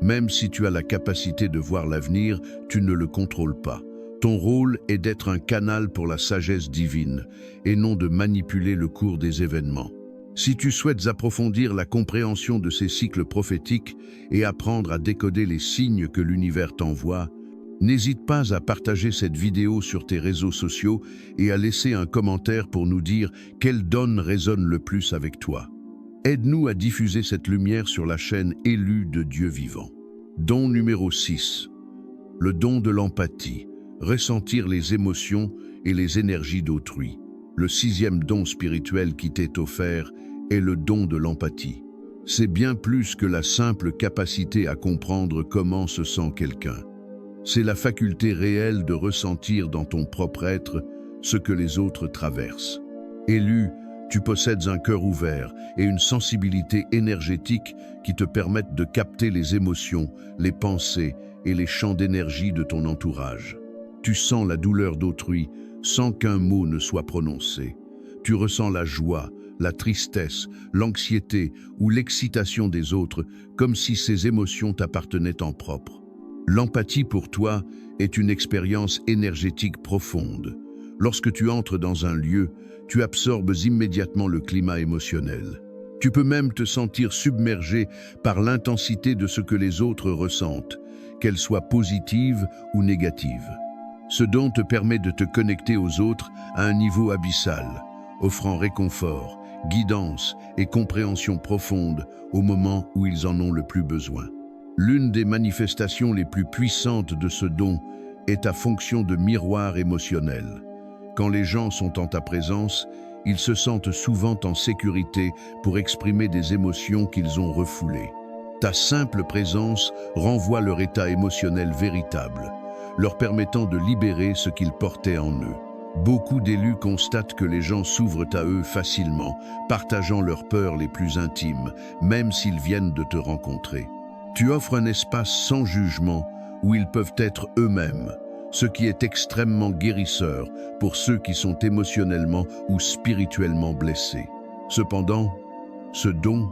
S1: Même si tu as la capacité de voir l'avenir, tu ne le contrôles pas. Ton rôle est d'être un canal pour la sagesse divine et non de manipuler le cours des événements. Si tu souhaites approfondir la compréhension de ces cycles prophétiques et apprendre à décoder les signes que l'univers t'envoie, n'hésite pas à partager cette vidéo sur tes réseaux sociaux et à laisser un commentaire pour nous dire quel don résonne le plus avec toi. Aide-nous à diffuser cette lumière sur la chaîne élue de Dieu vivant. Don numéro 6. Le don de l'empathie. Ressentir les émotions et les énergies d'autrui. Le 6e don spirituel qui t'est offert est le don de l'empathie. C'est bien plus que la simple capacité à comprendre comment se sent quelqu'un. C'est la faculté réelle de ressentir dans ton propre être ce que les autres traversent. Élu, tu possèdes un cœur ouvert et une sensibilité énergétique qui te permettent de capter les émotions, les pensées et les champs d'énergie de ton entourage. Tu sens la douleur d'autrui sans qu'un mot ne soit prononcé. Tu ressens la joie, la tristesse, l'anxiété ou l'excitation des autres comme si ces émotions t'appartenaient en propre. L'empathie pour toi est une expérience énergétique profonde. Lorsque tu entres dans un lieu, tu absorbes immédiatement le climat émotionnel. Tu peux même te sentir submergé par l'intensité de ce que les autres ressentent, qu'elle soit positive ou négative. Ce don te permet de te connecter aux autres à un niveau abyssal, offrant réconfort, guidance et compréhension profonde au moment où ils en ont le plus besoin. L'une des manifestations les plus puissantes de ce don est ta fonction de miroir émotionnel. Quand les gens sont en ta présence, ils se sentent souvent en sécurité pour exprimer des émotions qu'ils ont refoulées. Ta simple présence renvoie leur état émotionnel véritable, leur permettant de libérer ce qu'ils portaient en eux. Beaucoup d'élus constatent que les gens s'ouvrent à eux facilement, partageant leurs peurs les plus intimes, même s'ils viennent de te rencontrer. Tu offres un espace sans jugement où ils peuvent être eux-mêmes, ce qui est extrêmement guérisseur pour ceux qui sont émotionnellement ou spirituellement blessés. Cependant, ce don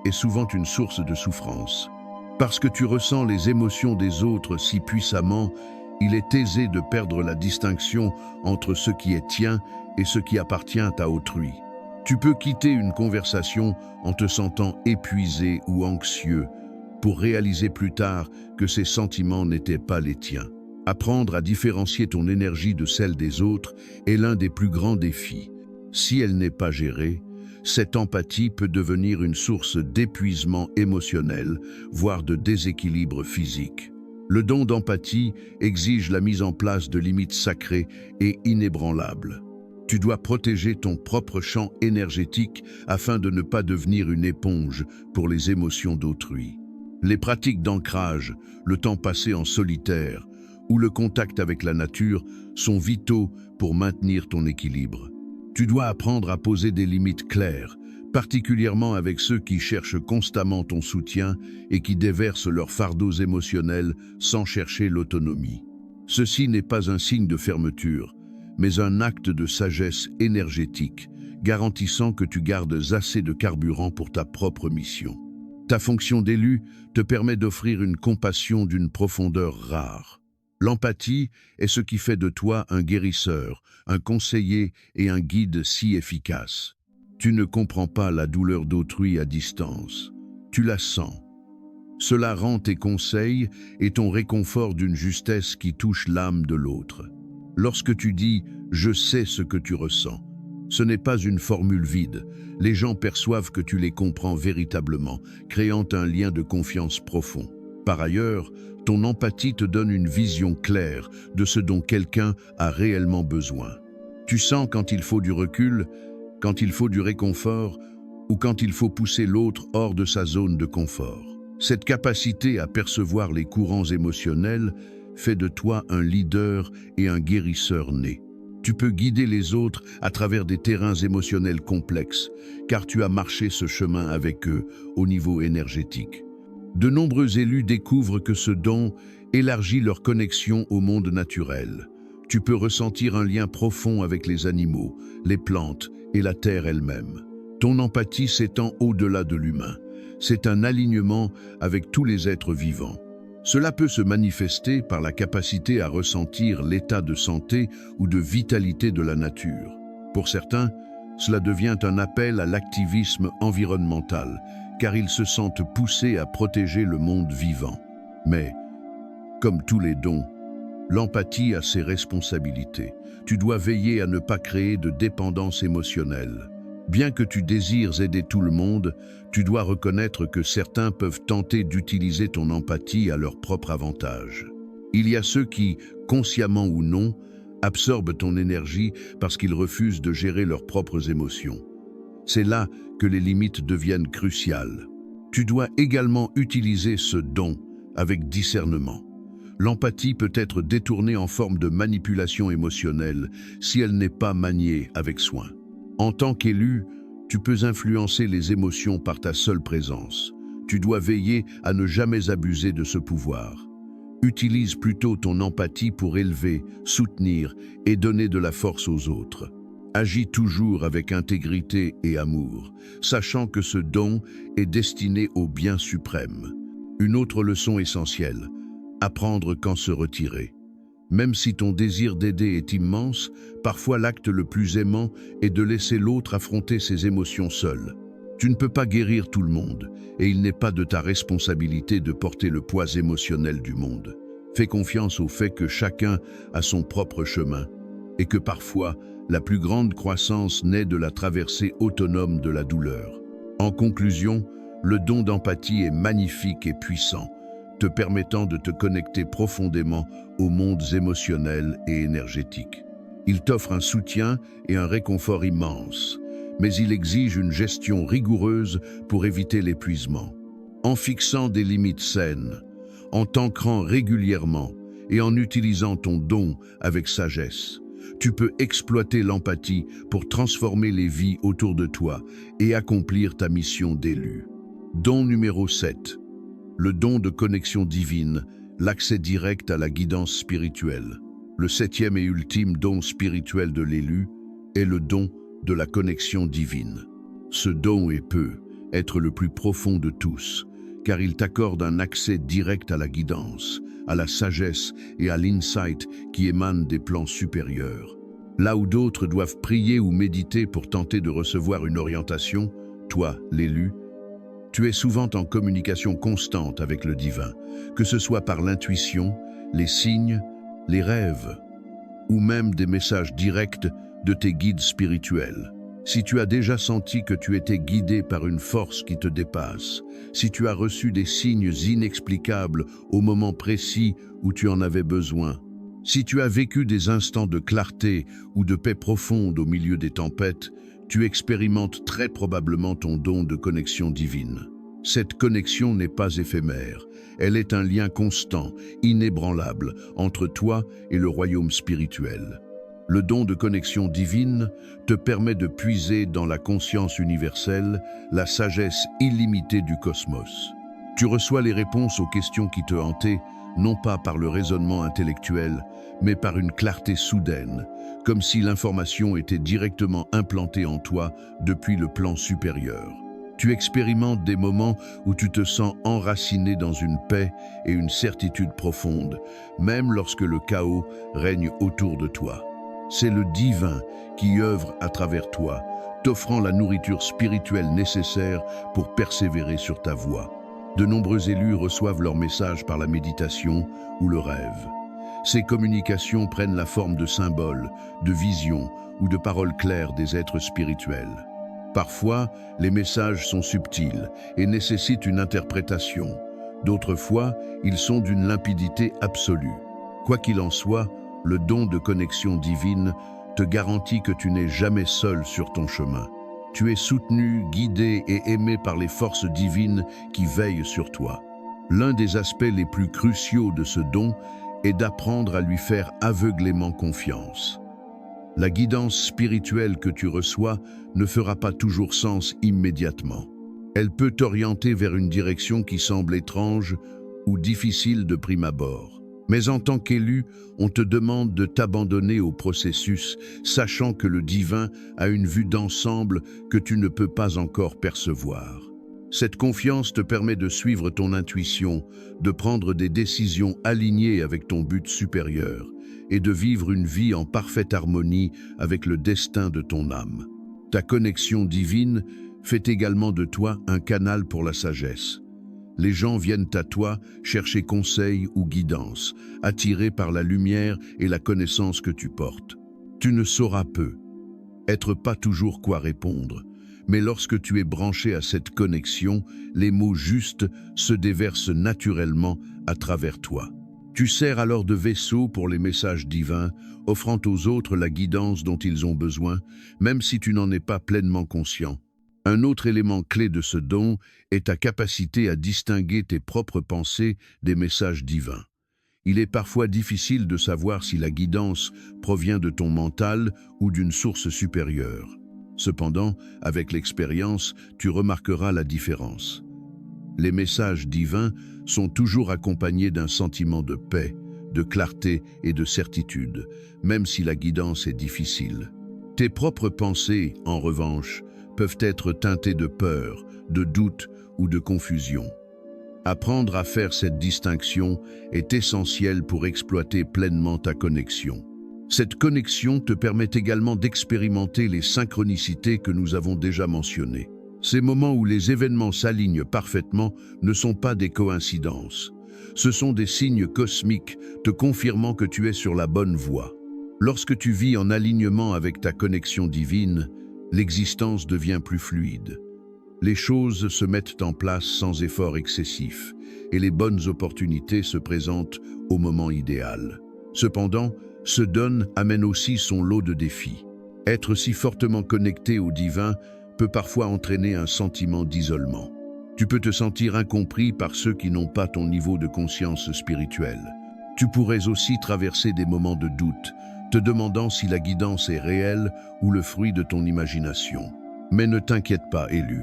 S1: est souvent une source de souffrance. Parce que tu ressens les émotions des autres si puissamment, il est aisé de perdre la distinction entre ce qui est tien et ce qui appartient à autrui. Tu peux quitter une conversation en te sentant épuisé ou anxieux pour réaliser plus tard que ces sentiments n'étaient pas les tiens. Apprendre à différencier ton énergie de celle des autres est l'un des plus grands défis. Si elle n'est pas gérée, cette empathie peut devenir une source d'épuisement émotionnel, voire de déséquilibre physique. Le don d'empathie exige la mise en place de limites sacrées et inébranlables. Tu dois protéger ton propre champ énergétique afin de ne pas devenir une éponge pour les émotions d'autrui. Les pratiques d'ancrage, le temps passé en solitaire ou le contact avec la nature sont vitaux pour maintenir ton équilibre. Tu dois apprendre à poser des limites claires, particulièrement avec ceux qui cherchent constamment ton soutien et qui déversent leurs fardeaux émotionnels sans chercher l'autonomie. Ceci n'est pas un signe de fermeture, mais un acte de sagesse énergétique, garantissant que tu gardes assez de carburant pour ta propre mission. Ta fonction d'élu te permet d'offrir une compassion d'une profondeur rare. L'empathie est ce qui fait de toi un guérisseur, un conseiller et un guide si efficace. Tu ne comprends pas la douleur d'autrui à distance, tu la sens. Cela rend tes conseils et ton réconfort d'une justesse qui touche l'âme de l'autre. Lorsque tu dis « je sais ce que tu ressens », ce n'est pas une formule vide. Les gens perçoivent que tu les comprends véritablement, créant un lien de confiance profond. Par ailleurs, ton empathie te donne une vision claire de ce dont quelqu'un a réellement besoin. Tu sens quand il faut du recul, quand il faut du réconfort ou quand il faut pousser l'autre hors de sa zone de confort. Cette capacité à percevoir les courants émotionnels fait de toi un leader et un guérisseur né. Tu peux guider les autres à travers des terrains émotionnels complexes, car tu as marché ce chemin avec eux au niveau énergétique. De nombreux élus découvrent que ce don élargit leur connexion au monde naturel. Tu peux ressentir un lien profond avec les animaux, les plantes et la terre elle-même. Ton empathie s'étend au-delà de l'humain. C'est un alignement avec tous les êtres vivants. Cela peut se manifester par la capacité à ressentir l'état de santé ou de vitalité de la nature. Pour certains, cela devient un appel à l'activisme environnemental, car ils se sentent poussés à protéger le monde vivant. Mais, comme tous les dons, l'empathie a ses responsabilités. Tu dois veiller à ne pas créer de dépendance émotionnelle. Bien que tu désires aider tout le monde, tu dois reconnaître que certains peuvent tenter d'utiliser ton empathie à leur propre avantage. Il y a ceux qui, consciemment ou non, absorbent ton énergie parce qu'ils refusent de gérer leurs propres émotions. C'est là que les limites deviennent cruciales. Tu dois également utiliser ce don avec discernement. L'empathie peut être détournée en forme de manipulation émotionnelle si elle n'est pas maniée avec soin. En tant qu'élu, tu peux influencer les émotions par ta seule présence. Tu dois veiller à ne jamais abuser de ce pouvoir. Utilise plutôt ton empathie pour élever, soutenir et donner de la force aux autres. Agis toujours avec intégrité et amour, sachant que ce don est destiné au bien suprême. Une autre leçon essentielle, apprendre quand se retirer. Même si ton désir d'aider est immense, parfois l'acte le plus aimant est de laisser l'autre affronter ses émotions seul. Tu ne peux pas guérir tout le monde, et il n'est pas de ta responsabilité de porter le poids émotionnel du monde. Fais confiance au fait que chacun a son propre chemin, et que parfois, la plus grande croissance naît de la traversée autonome de la douleur. En conclusion, le don d'empathie est magnifique et puissant, te permettant de te connecter profondément aux mondes émotionnels et énergétiques. Il t'offre un soutien et un réconfort immense, mais il exige une gestion rigoureuse pour éviter l'épuisement. En fixant des limites saines, en t'ancrant régulièrement et en utilisant ton don avec sagesse, tu peux exploiter l'empathie pour transformer les vies autour de toi et accomplir ta mission d'élu. Don numéro 7. Le don de connexion divine, l'accès direct à la guidance spirituelle. Le 7e et ultime don spirituel de l'élu est le don de la connexion divine. Ce don est peu, être le plus profond de tous, car il t'accorde un accès direct à la guidance, à la sagesse et à l'insight qui émanent des plans supérieurs. Là où d'autres doivent prier ou méditer pour tenter de recevoir une orientation, toi, l'élu, tu es souvent en communication constante avec le divin, que ce soit par l'intuition, les signes, les rêves, ou même des messages directs de tes guides spirituels. Si tu as déjà senti que tu étais guidé par une force qui te dépasse, si tu as reçu des signes inexplicables au moment précis où tu en avais besoin, si tu as vécu des instants de clarté ou de paix profonde au milieu des tempêtes, tu expérimentes très probablement ton don de connexion divine. Cette connexion n'est pas éphémère, elle est un lien constant, inébranlable, entre toi et le royaume spirituel. Le don de connexion divine te permet de puiser dans la conscience universelle la sagesse illimitée du cosmos. Tu reçois les réponses aux questions qui te hantaient, non pas par le raisonnement intellectuel, mais par une clarté soudaine, comme si l'information était directement implantée en toi depuis le plan supérieur. Tu expérimentes des moments où tu te sens enraciné dans une paix et une certitude profonde, même lorsque le chaos règne autour de toi. C'est le divin qui œuvre à travers toi, t'offrant la nourriture spirituelle nécessaire pour persévérer sur ta voie. De nombreux élus reçoivent leurs messages par la méditation ou le rêve. Ces communications prennent la forme de symboles, de visions ou de paroles claires des êtres spirituels. Parfois, les messages sont subtils et nécessitent une interprétation. D'autres fois, ils sont d'une limpidité absolue. Quoi qu'il en soit, le don de connexion divine te garantit que tu n'es jamais seul sur ton chemin. Tu es soutenu, guidé et aimé par les forces divines qui veillent sur toi. L'un des aspects les plus cruciaux de ce don est d'apprendre à lui faire aveuglément confiance. La guidance spirituelle que tu reçois ne fera pas toujours sens immédiatement. Elle peut t'orienter vers une direction qui semble étrange ou difficile de prime abord. Mais en tant qu'élu, on te demande de t'abandonner au processus, sachant que le divin a une vue d'ensemble que tu ne peux pas encore percevoir. Cette confiance te permet de suivre ton intuition, de prendre des décisions alignées avec ton but supérieur et de vivre une vie en parfaite harmonie avec le destin de ton âme. Ta connexion divine fait également de toi un canal pour la sagesse. Les gens viennent à toi chercher conseil ou guidance, attirés par la lumière et la connaissance que tu portes. Tu ne sauras être pas toujours quoi répondre, mais lorsque tu es branché à cette connexion, les mots justes se déversent naturellement à travers toi. Tu sers alors de vaisseau pour les messages divins, offrant aux autres la guidance dont ils ont besoin, même si tu n'en es pas pleinement conscient. Un autre élément clé de ce don est ta capacité à distinguer tes propres pensées des messages divins. Il est parfois difficile de savoir si la guidance provient de ton mental ou d'une source supérieure. Cependant, avec l'expérience, tu remarqueras la différence. Les messages divins sont toujours accompagnés d'un sentiment de paix, de clarté et de certitude, même si la guidance est difficile. Tes propres pensées, en revanche, peuvent être teintées de peur, de doute ou de confusion. Apprendre à faire cette distinction est essentiel pour exploiter pleinement ta connexion. Cette connexion te permet également d'expérimenter les synchronicités que nous avons déjà mentionnées. Ces moments où les événements s'alignent parfaitement ne sont pas des coïncidences. Ce sont des signes cosmiques te confirmant que tu es sur la bonne voie. Lorsque tu vis en alignement avec ta connexion divine, l'existence devient plus fluide. Les choses se mettent en place sans effort excessif et les bonnes opportunités se présentent au moment idéal. Cependant, ce don amène aussi son lot de défis. Être si fortement connecté au divin peut parfois entraîner un sentiment d'isolement. Tu peux te sentir incompris par ceux qui n'ont pas ton niveau de conscience spirituelle. Tu pourrais aussi traverser des moments de doute, te demandant si la guidance est réelle ou le fruit de ton imagination. Mais ne t'inquiète pas, élu.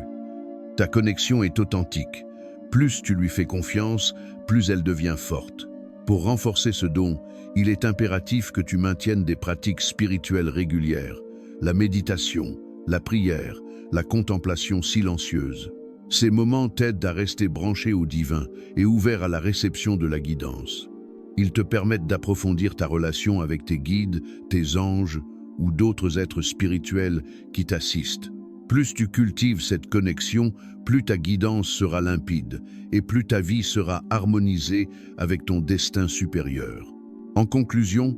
S1: Ta connexion est authentique. Plus tu lui fais confiance, plus elle devient forte. Pour renforcer ce don, il est impératif que tu maintiennes des pratiques spirituelles régulières, la méditation, la prière, la contemplation silencieuse. Ces moments t'aident à rester branché au divin et ouvert à la réception de la guidance. Ils te permettent d'approfondir ta relation avec tes guides, tes anges ou d'autres êtres spirituels qui t'assistent. Plus tu cultives cette connexion, plus ta guidance sera limpide et plus ta vie sera harmonisée avec ton destin supérieur. En conclusion,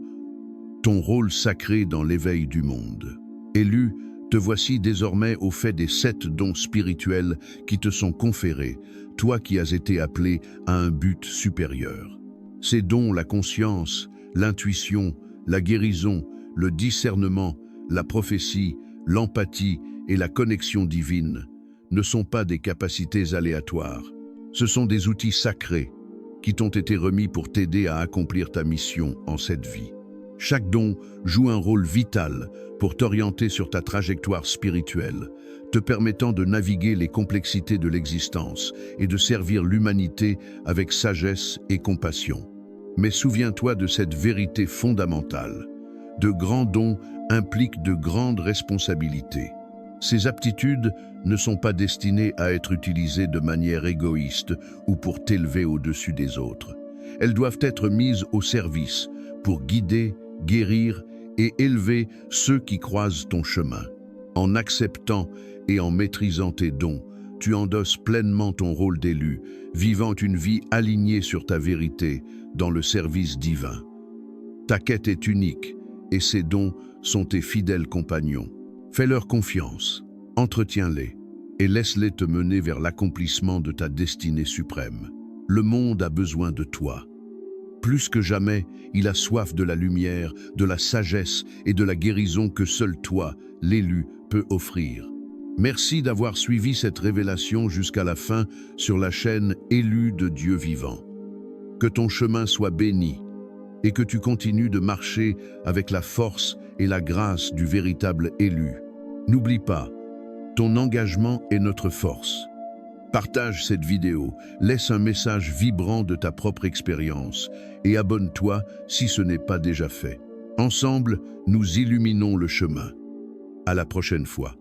S1: ton rôle sacré dans l'éveil du monde. Élu, te voici désormais au fait des 7 dons spirituels qui te sont conférés, toi qui as été appelé à un but supérieur. Ces dons, la conscience, l'intuition, la guérison, le discernement, la prophétie, l'empathie et la connexion divine, ne sont pas des capacités aléatoires. Ce sont des outils sacrés qui t'ont été remis pour t'aider à accomplir ta mission en cette vie. Chaque don joue un rôle vital pour t'orienter sur ta trajectoire spirituelle, te permettant de naviguer les complexités de l'existence et de servir l'humanité avec sagesse et compassion. Mais souviens-toi de cette vérité fondamentale. De grands dons impliquent de grandes responsabilités. Ces aptitudes ne sont pas destinées à être utilisées de manière égoïste ou pour t'élever au-dessus des autres. Elles doivent être mises au service pour guider, guérir et élever ceux qui croisent ton chemin. En acceptant et en maîtrisant tes dons, tu endosses pleinement ton rôle d'élu, vivant une vie alignée sur ta vérité dans le service divin. Ta quête est unique et ces dons sont tes fidèles compagnons. Fais-leur confiance, entretiens-les et laisse-les te mener vers l'accomplissement de ta destinée suprême. Le monde a besoin de toi. Plus que jamais, il a soif de la lumière, de la sagesse et de la guérison que seul toi, l'élu, peut offrir. Merci d'avoir suivi cette révélation jusqu'à la fin sur la chaîne Élu de Dieu vivant. Que ton chemin soit béni et que tu continues de marcher avec la force et la grâce du véritable élu. N'oublie pas, ton engagement est notre force. Partage cette vidéo, laisse un message vibrant de ta propre expérience et abonne-toi si ce n'est pas déjà fait. Ensemble, nous illuminons le chemin. À la prochaine fois.